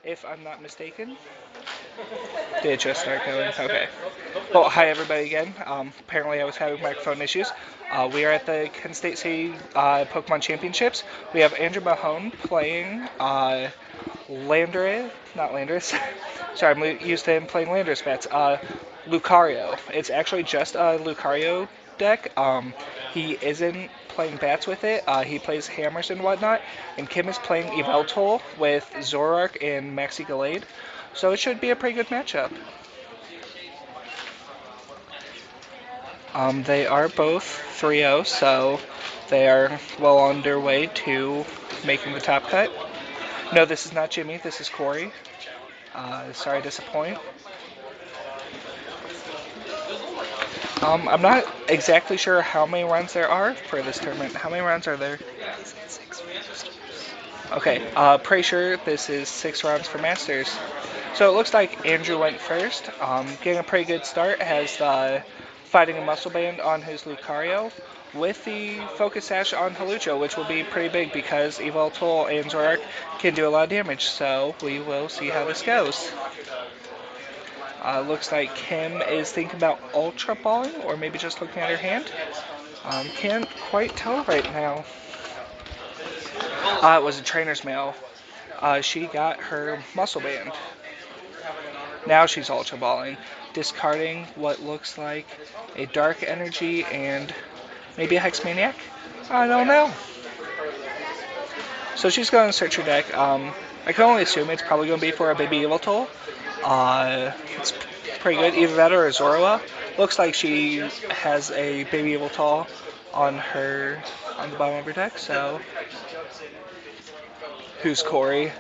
if I'm not mistaken. Did it just start going? Okay. Well, hi everybody again. Apparently I was having microphone issues. We are at the Kent State City Pokemon Championships. We have Andrew Mahone playing not Landorus. Sorry, I'm used to him playing Landorus bats. Lucario. It's actually just a Lucario deck. He isn't playing bats with it. He plays hammers and whatnot. And Kim is playing Yveltal with Zoroark and Maxi Gallade. So it should be a pretty good matchup. They are both 3-0, so they are well on their way to making the top cut. No, this is not Jimmy. This is Corey. Sorry to disappoint. I'm not exactly sure how many rounds there are for this tournament. How many rounds are there? Okay, pretty sure this is 6 rounds for Masters. So it looks like Andrew went first, getting a pretty good start, has fighting a muscle band on his Lucario, with the Focus Sash on Halucho, which will be pretty big because Yveltal and Zoroark can do a lot of damage, so we will see how this goes. Looks like Kim is thinking about Ultra Balling, or maybe just looking at her hand. Can't quite tell right now. It was a trainer's mail. She got her muscle band. Now she's Ultra Balling, discarding what looks like a Dark Energy and maybe a Hex Maniac? I don't know. So she's going to search her deck. I can only assume it's probably going to be for a Baby Yveltal. It's pretty good. Either that or a Zorua. Looks like she has a Baby Yveltal on the bottom of her deck. So who's Corey?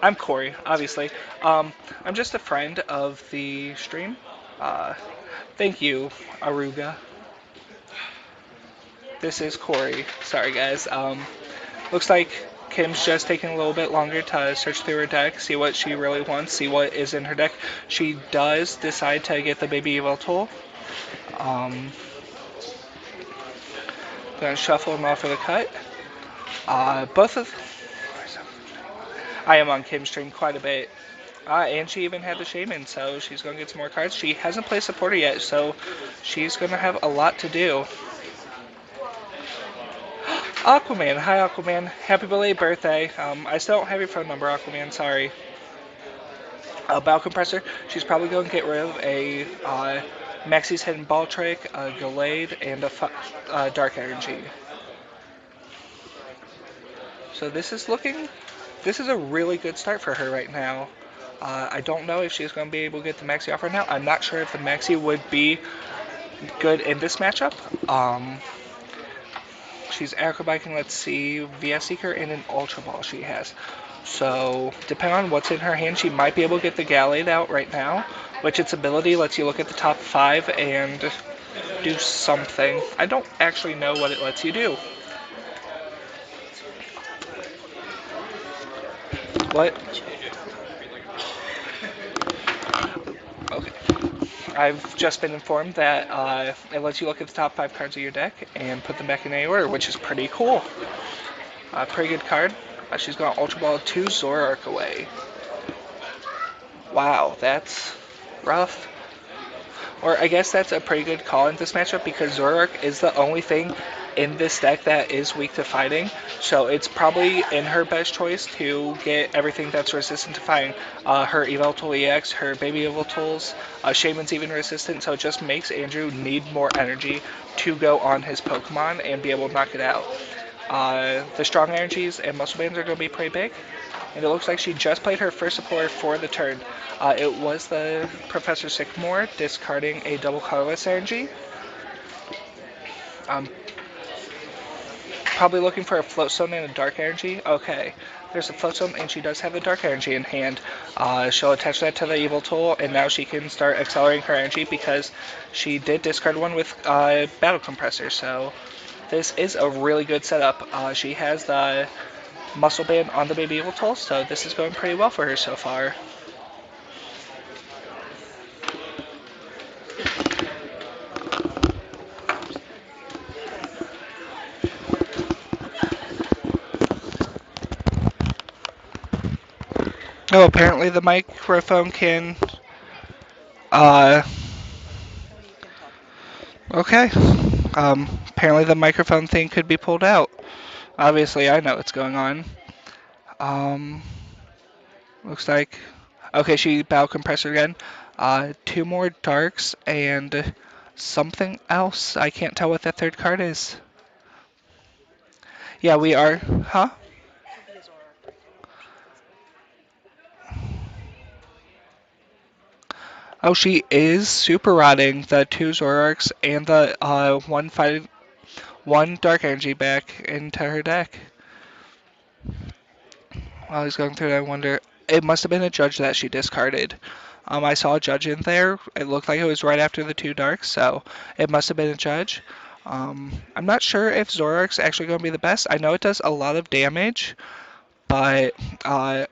I'm Corey, obviously. I'm just a friend of the stream. Uh, Thank you, Aruga. This is Corey. Sorry, guys. Looks like Kim's just taking a little bit longer to search through her deck, see what she really wants, see what is in her deck. She does decide to get the Baby Yveltal. Gonna shuffle them off for the cut. Both of. I am on Kim's stream quite a bit. And she even had the Shaman, so she's going to get some more cards. She hasn't played Supporter yet, so she's going to have a lot to do. Aquaman. Hi, Aquaman. Happy belated birthday. I still don't have your phone number, Aquaman. Sorry. Bow Compressor. She's probably going to get rid of a Maxi's Hidden Ball Trick, a Gallade, and a Dark Energy. So this is a really good start for her right now. I don't know if she's going to be able to get the Maxi off right now. I'm not sure if the Maxi would be good in this matchup. She's acrobating, let's see, VS Seeker and an Ultra Ball she has. So, depending on what's in her hand, she might be able to get the Gallade out right now, which its ability lets you look at the top 5 and do something. I don't actually know what it lets you do. What? Okay. I've just been informed that it lets you look at the top 5 cards of your deck and put them back in any order, which is pretty cool. Pretty good card. She's going to Ultra Ball 2 Zoroark away. Wow, that's rough. Or I guess that's a pretty good call in this matchup because Zoroark is the only thing in this deck that is weak to fighting. So it's probably in her best choice to get everything that's resistant to fighting. Her Yveltal EX, her Baby Yveltals, Shaman's even resistant. So it just makes Andrew need more energy to go on his Pokemon and be able to knock it out. The strong energies and muscle bands are going to be pretty big. And it looks like she just played her first supporter for the turn. It was the Professor Sycamore, discarding a double colorless energy. Probably looking for a Float Stone and a Dark Energy. Okay, there's a Float Stone, and she does have a Dark Energy in hand. She'll attach that to the Yveltal, and now she can start accelerating her energy because she did discard one with Battle Compressor. So this is a really good setup. She has the Muscle Band on the Baby Yveltal, so this is going pretty well for her so far. Oh, apparently the microphone can. Uh, okay. Apparently the microphone thing could be pulled out. Obviously, I know what's going on. Um, looks like. Okay, she bow compressor again. Two more darks and something else. I can't tell what that third card is. Yeah, we are. Huh? Oh, she is super rotting the two Zoroarks and the one dark energy back into her deck. While he's going through it, I wonder. It must have been a judge that she discarded. I saw a judge in there. It looked like it was right after the two darks, so it must have been a judge. I'm not sure if Zoroark's actually going to be the best. I know it does a lot of damage, but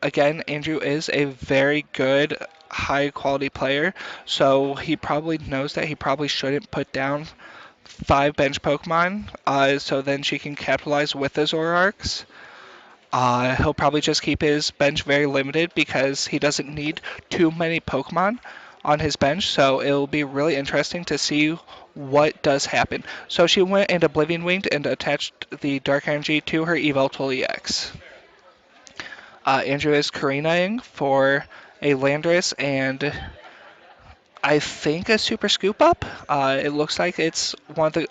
again, Andrew is a very good, high quality player, so he probably knows that he probably shouldn't put down five bench Pokemon, so then she can capitalize with the Zoroarks. He'll probably just keep his bench very limited because he doesn't need too many Pokemon on his bench, so it'll be really interesting to see what does happen. So she went and Oblivion Winged and attached the Dark Energy to her Evoltool EX. Andrew is Karinaing for a Landorus and I think a Super Scoop Up. It looks like it's one of the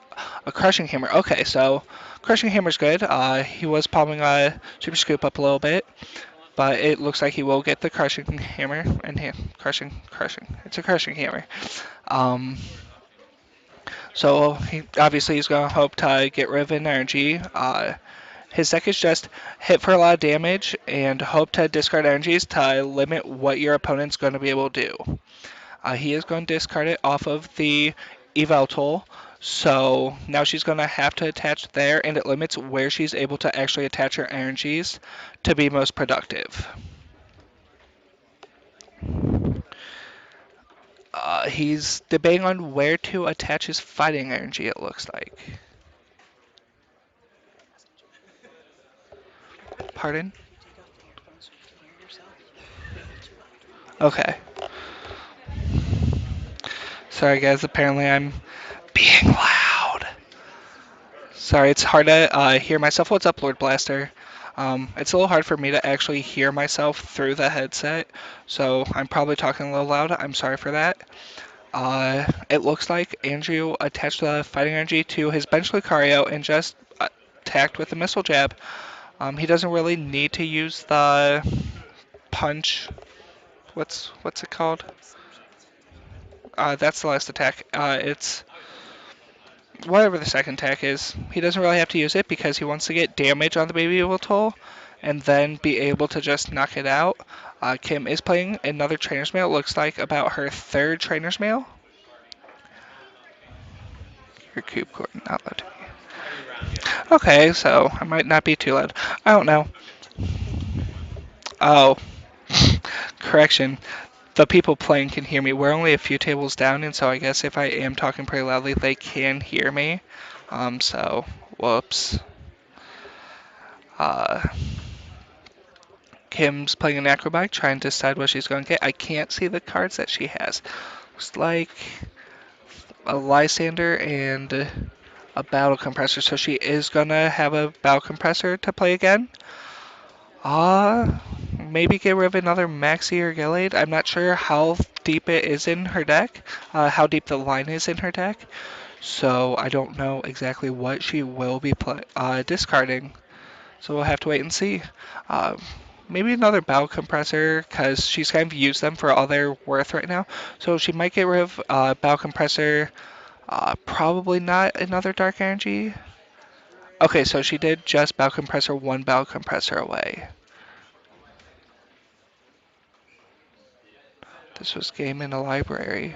a Crushing Hammer. Okay, so Crushing Hammer's good. He was palming a Super Scoop Up a little bit, but it looks like he will get the Crushing Hammer and crushing. It's a Crushing Hammer. Um, so he obviously he's gonna hope to get rid of an energy. His deck is just hit for a lot of damage and hope to discard energies to limit what your opponent's going to be able to do. He is going to discard it off of the eval tool. So now she's going to have to attach there, and it limits where she's able to actually attach her energies to be most productive. He's debating on where to attach his fighting energy, it looks like. Pardon? Okay. Sorry, guys. Apparently, I'm being loud. Sorry, it's hard to hear myself. What's up, Lord Blaster? It's a little hard for me to actually hear myself through the headset, so I'm probably talking a little loud. I'm sorry for that. It looks like Andrew attached the fighting energy to his bench Lucario and just attacked with the missile jab. He doesn't really need to use the punch. What's it called? That's the last attack. It's whatever the second attack is. He doesn't really have to use it because he wants to get damage on the baby evil toll and then be able to just knock it out. Kim is playing another trainer's mail. It looks like about her third trainer's mail. Your cube core not loud. Okay, so I might not be too loud. I don't know. Oh, correction. The people playing can hear me. We're only a few tables down, and so I guess if I am talking pretty loudly, they can hear me. So, whoops. Uh, Kim's playing an acrobike, trying to decide what she's going to get. I can't see the cards that she has. Looks like a Lysander and a Battle Compressor, so she is going to have a Battle Compressor to play again. Maybe get rid of another Maxi or Gallade. I'm not sure how deep it is in her deck, how deep the line is in her deck. So I don't know exactly what she will be discarding. So we'll have to wait and see. Uh, Maybe another bow compressor because she's kind of used them for all their worth right now. So she might get rid of bow compressor. Probably not another dark energy. Okay, so she did just bow compressor one bow compressor away. This was game in a library.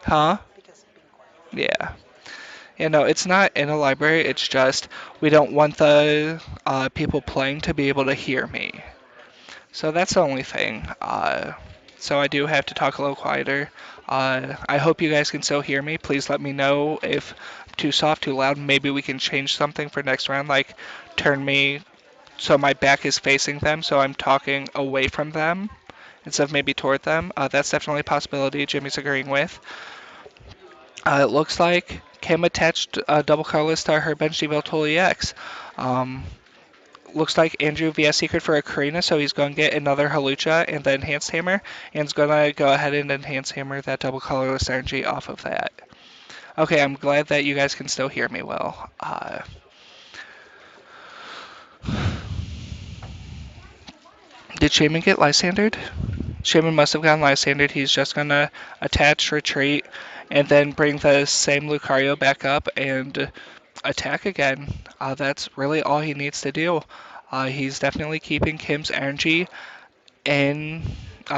Huh? Yeah. Yeah, no, it's not in a library. It's just we don't want the people playing to be able to hear me. So that's the only thing. So I do have to talk a little quieter. I hope you guys can still hear me. Please let me know if I'm too soft, too loud. Maybe we can change something for next round, like turn me so my back is facing them, so I'm talking away from them instead of maybe toward them. That's definitely a possibility Jimmy's agreeing with. It looks like Kim attached a double colorless to her bench Evoltol EX. Um, looks like Andrew via Secret for a Karina, so he's going to get another Halucha and the Enhanced Hammer, and he's going to go ahead and Enhanced Hammer that double colorless energy off of that. Okay, I'm glad that you guys can still hear me well. Did Shaman get Lysandered? Shaman must have gotten Lysandered. He's just going to attach, retreat, and then bring the same Lucario back up and attack again. That's really all he needs to do. He's definitely keeping Kim's energy in.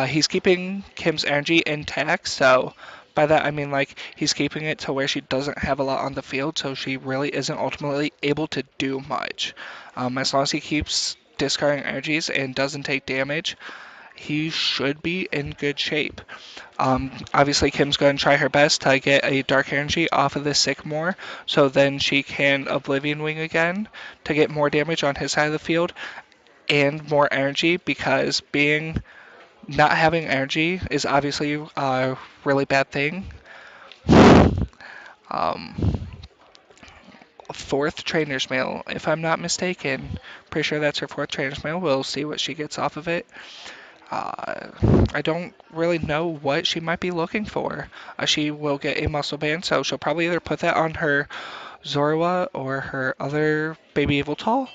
He's keeping Kim's energy intact. So by that I mean like he's keeping it to where she doesn't have a lot on the field, so she really isn't ultimately able to do much. As long as he keeps discarding energies and doesn't take damage, he should be in good shape. Obviously, Kim's going to try her best to get a Dark Energy off of the Sycamore, so then she can Oblivion Wing again to get more damage on his side of the field and more energy, because being not having energy is obviously a really bad thing. Um, fourth Trainer's Mail, if I'm not mistaken. Pretty sure that's her fourth Trainer's Mail. We'll see what she gets off of it. Uh, I don't really know what she might be looking for. She will get a muscle band, so she'll probably either put that on her Zorua or her other baby Yveltal,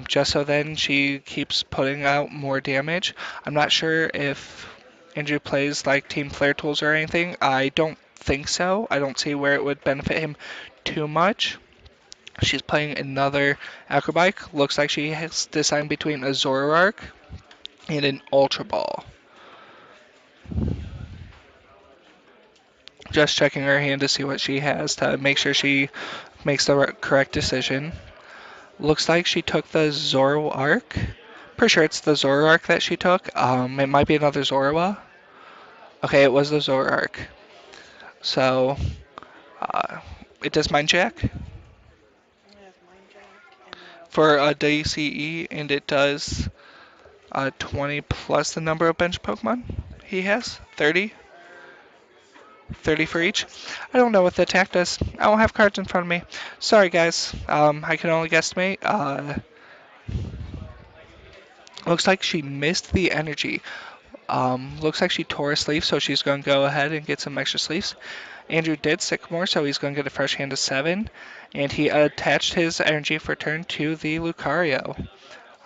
just so then she keeps putting out more damage. I'm not sure if Andrew plays like Team Flare Tools or anything. I don't think so. I don't see where it would benefit him too much. She's playing another Acrobike. Looks like she has decided between a Zoroark and an Ultra Ball. Just checking her hand to see what she has to make sure she makes the correct decision. Looks like she took the Zoroark. Pretty sure it's the Zoroark that she took. It might be another Zorua. Okay, it was the Zoroark. So, uh, it does Mind Jack It has Mind Jack, and then it also for has a DCE, and it does 20 plus the number of bench Pokemon he has. 30? 30 for each. Yes. I don't know what the attack does. I don't have cards in front of me. Sorry, guys. I can only guesstimate. Looks like she missed the energy. Looks like she tore a sleeve, so she's going to go ahead and get some extra sleeves. Andrew did Sycamore, so he's going to get a fresh hand of 7. And he attached his energy for turn to the Lucario.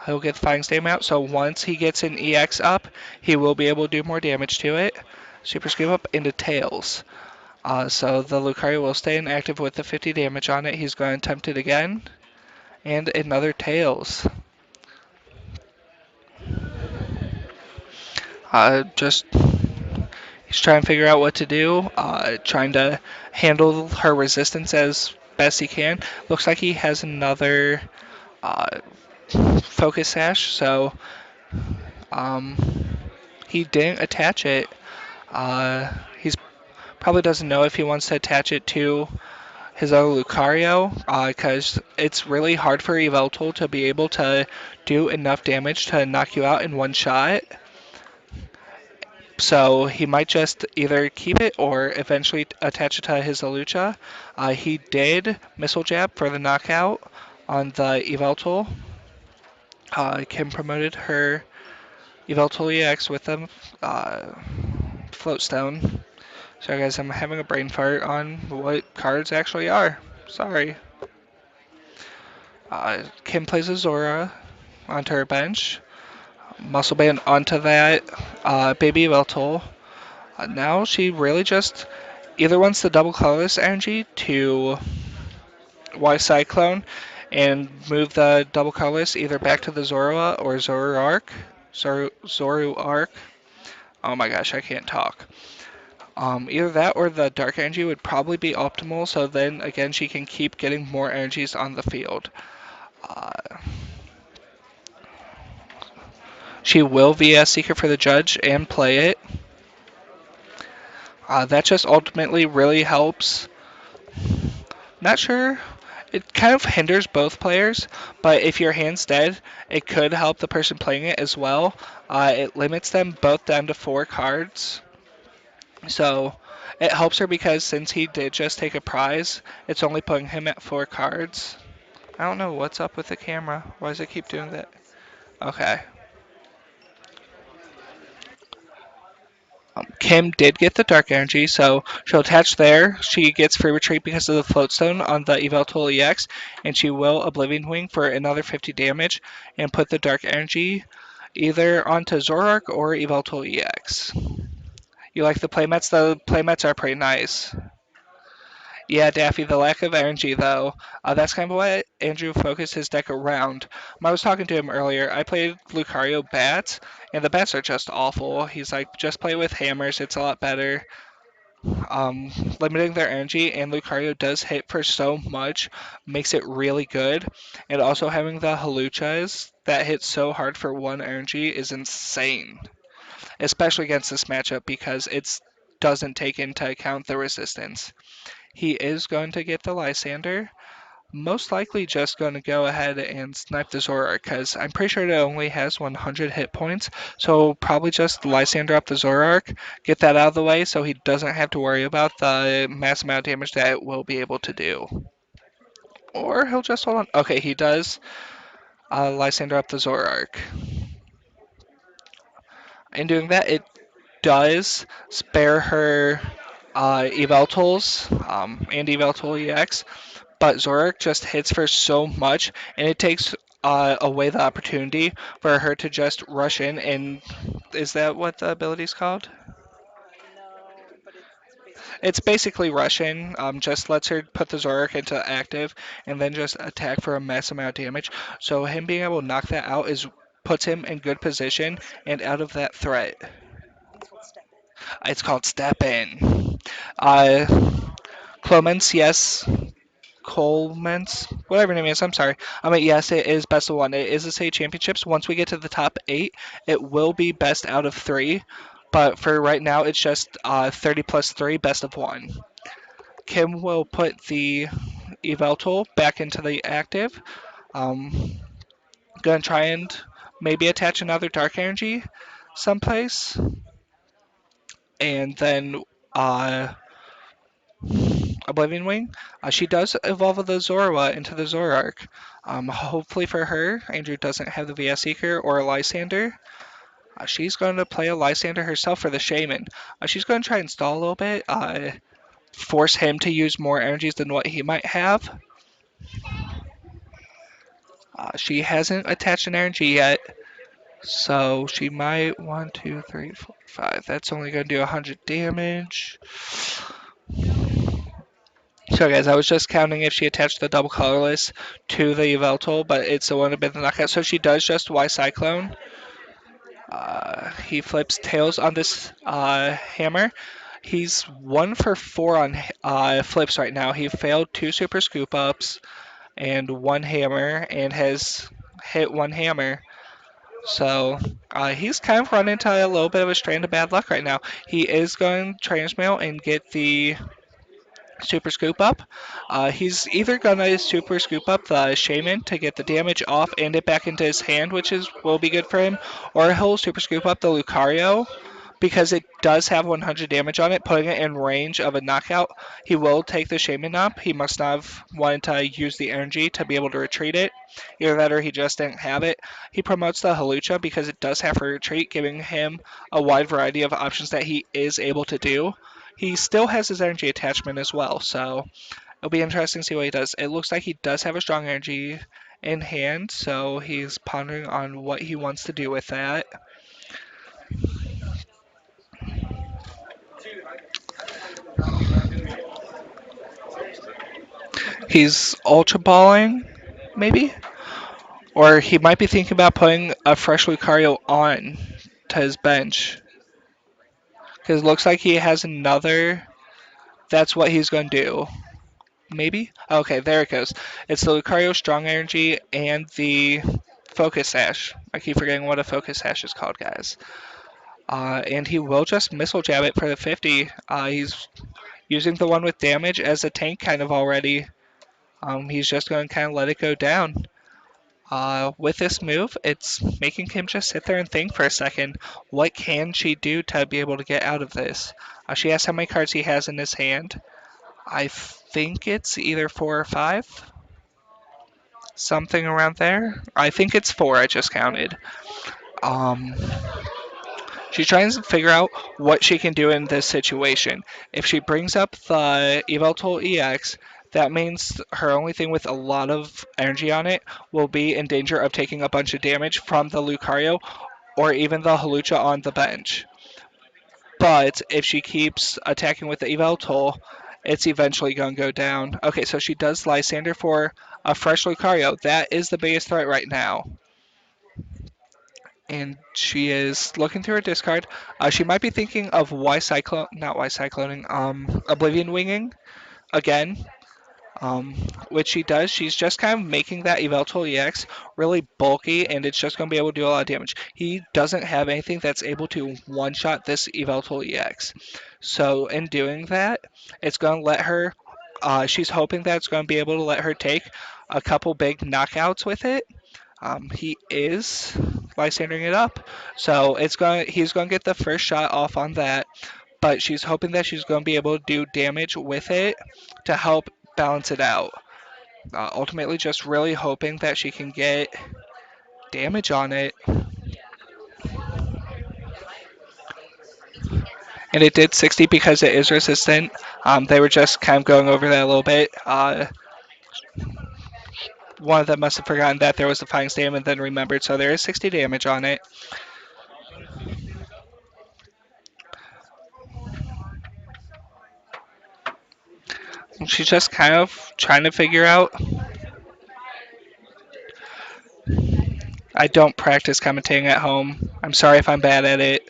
He'll get the Fighting Stam out, so once he gets an EX up, he will be able to do more damage to it. Super Scream up into Tails. So the Lucario will stay inactive with the 50 damage on it. He's going to attempt it again. And another Tails. Just he's trying to figure out what to do. Trying to handle her resistance as best he can. Looks like he has another uh, Focus Sash, so um, he didn't attach it. He's probably doesn't know if he wants to attach it to his other Lucario, because it's really hard for Yveltal to be able to do enough damage to knock you out in one shot. So he might just either keep it or eventually attach it to his Alucha. He did Missile Jab for the knockout on the Yveltal. Kim promoted her Yveltal EX with them. Floatstone. Sorry guys, I'm having a brain fart on what cards actually are. Sorry. Kim plays a Zora onto her bench. Muscle Band onto that Baby Veltol. Now she really just either wants the double colorless energy to Y Cyclone and move the double colorless either back to the Zorua or Zoroark. Zoroark. Oh my gosh, I can't talk. Either that or the dark energy would probably be optimal, so then again she can keep getting more energies on the field. Uh, she will VS Secret for the Judge and play it. That just ultimately really helps. Not sure It kind of hinders both players, but if your hand's dead, it could help the person playing it as well. It limits them both down to 4 cards. So it helps her because since he did just take a prize, it's only putting him at 4 cards. I don't know what's up with the camera. Why does it keep doing that? Okay. Kim did get the Dark Energy, so she'll attach there. She gets free retreat because of the Floatstone on the Eveltool EX, and she will Oblivion Wing for another 50 damage and put the Dark Energy either onto Zoroark or Eveltool EX. You like the playmats? The playmats are pretty nice. Yeah, Daffy, the lack of energy, though, that's kind of what Andrew focused his deck around. When I was talking to him earlier, I played Lucario Bats, and the bats are just awful. He's like, just play with hammers, it's a lot better. Um, Limiting their energy, and Lucario does hit for so much, makes it really good. And also having the Haluchas that hit so hard for 1 energy is insane, especially against this matchup because it doesn't take into account the resistance. He is going to get the Lysander. Most likely just going to go ahead and snipe the Zoroark because I'm pretty sure it only has 100 hit points. So probably just Lysander up the Zoroark, get that out of the way so he doesn't have to worry about the mass amount of damage that it will be able to do. Or he'll just hold on. Okay, he does Lysander up the Zoroark. In doing that, it does spare her Eveltools and Eveltool EX, but Zorak just hits for so much, and it takes away the opportunity for her to just rush in. And is that what the ability's called? No, but it's basically It's rushing. basically rushing. Just lets her put the Zorak into active, and then just attack for a mass amount of damage. So him being able to knock that out is puts him in good position and out of that threat. It's called step in. It's called step in. Uh, Clemens, yes, Coleman's, whatever her name is. I'm sorry. I mean, yes, it is best of one. It is the state championships. Once we get to the top 8, it will be best out of 3. But for right now, it's just 30 plus 3, best of 1. Kim will put the eval tool back into the active. Um, Gonna try and maybe attach another dark energy someplace, and then uh, Oblivion Wing. She does evolve the Zorua into the Zoroark. Hopefully for her, Andrew doesn't have the VS Seeker or a Lysander. She's going to play a Lysander herself for the Shaman. She's going to try and stall a little bit, force him to use more energies than what he might have. She hasn't attached an energy yet, so she might 1, 2, 3, 4, 5. That's only going to do 100 damage. So guys, I was just counting if she attached the double colorless to the Yveltal, but it's the one to be the knockout. So she does just Y Cyclone. He flips tails on this hammer. He's 1 for 4 on flips right now. He failed 2 super scoop ups and 1 hammer and has hit 1 hammer. So he's kind of run into a little bit of a strand of bad luck right now. He is going to transmail and get the super scoop up. He's either gonna super scoop up the shaman to get the damage off and it back into his hand, which is will be good for him, or he'll super scoop up the Lucario because it does have 100 damage on it, putting it in range of a knockout. He will take the shaman up. He must not have wanted to use the energy to be able to retreat it. Either that or he just didn't have it. He promotes the Halucha because it does have a retreat, giving him a wide variety of options that he is able to do. He still has his energy attachment as well, so it'll be interesting to see what he does. It looks like he does have a strong energy in hand, so he's pondering on what he wants to do with that. He's ultra balling, maybe? Or he might be thinking about putting a fresh Lucario on to his bench. Because it looks like he has another. That's what he's going to do. Maybe? Okay, there it goes. It's the Lucario Strong Energy and the Focus Sash. I keep forgetting what a Focus Sash is called, guys. And he will just Missile Jab it for the 50. He's using the one with damage as a tank kind of already. He's just going to kind of let it go down. With this move, it's making him just sit there and think for a second. What can she do to be able to get out of this? She asks how many cards he has in his hand. I think it's either four or five, something around there. I think it's four. I just counted. Um, she's trying to figure out what she can do in this situation. If she brings up the Evoltool EX, that means her only thing with a lot of energy on it will be in danger of taking a bunch of damage from the Lucario or even the Halucha on the bench. But if she keeps attacking with the Evoltool, it's eventually going to go down. Okay, so she does Lysander for a fresh Lucario. That is the biggest threat right now. And she is looking through her discard. She might be thinking of Y Cyclone, not Y Cycloning, Oblivion Winging again. Um, which she does. She's just kind of making that Yveltal EX really bulky, and it's just going to be able to do a lot of damage. He doesn't have anything that's able to one-shot this Yveltal EX. So in doing that, it's going to let her. She's hoping that it's going to be able to let her take a couple big knockouts with it. He is Lysandering it up, so he's going to get the first shot off on that. But she's hoping that she's going to be able to do damage with it to help balance it out. Ultimately, just really hoping that she can get damage on it. And it did 60 because it is resistant. They were just kind of going over that a little bit. One of them must have forgotten that there was a fighting stam and then remembered, so there is 60 damage on it. She's just kind of trying to figure out. I don't practice commentating at home. I'm sorry if I'm bad at it.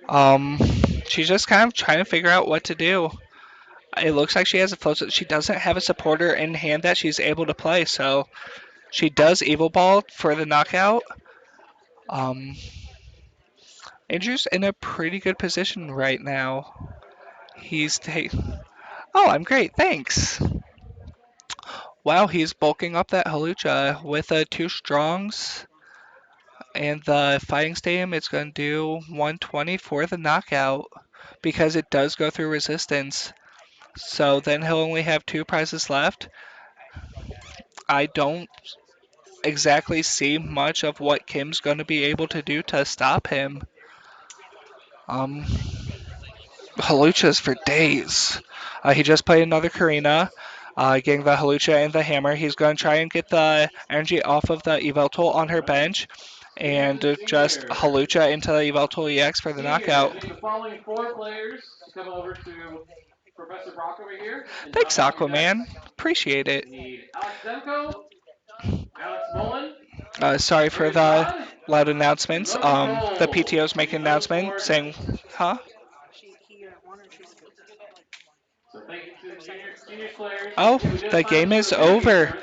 Um, she's just kind of trying to figure out what to do. It looks like she has a float. She doesn't have a supporter in hand that she's able to play, so she does Evil Ball for the knockout. Um, Andrew's in a pretty good position right now. He's Oh, I'm great, thanks. Wow, he's bulking up that Halucha with two strongs and the fighting stadium. It's going to do 120 for the knockout because it does go through resistance. So then he'll only have two prizes left. I don't exactly see much of what Kim's going to be able to do to stop him. Um, Haluchas for days. He just played another Karina, getting the Halucha and the Hammer. He's going to try and get the energy off of the Eveltool on her bench and just Halucha into the Eveltool EX for the knockout. Thanks, Aquaman. Appreciate it. Sorry for the loud announcements. The PTO's making an announcement saying, huh? He wanted you to go for seconds. Oh, the game is over.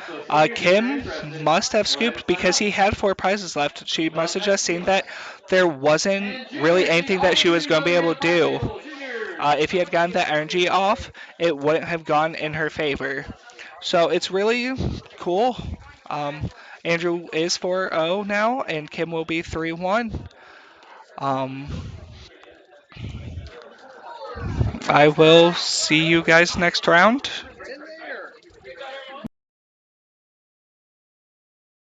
Kim must have scooped because he had four prizes left. She must have just seen that there wasn't really anything that she was going to be able to do. If he had gotten that energy off, it wouldn't have gone in her favor. So it's really cool. Um, Andrew is 4-0 now, and Kim will be 3-1. Um, I will see you guys next round.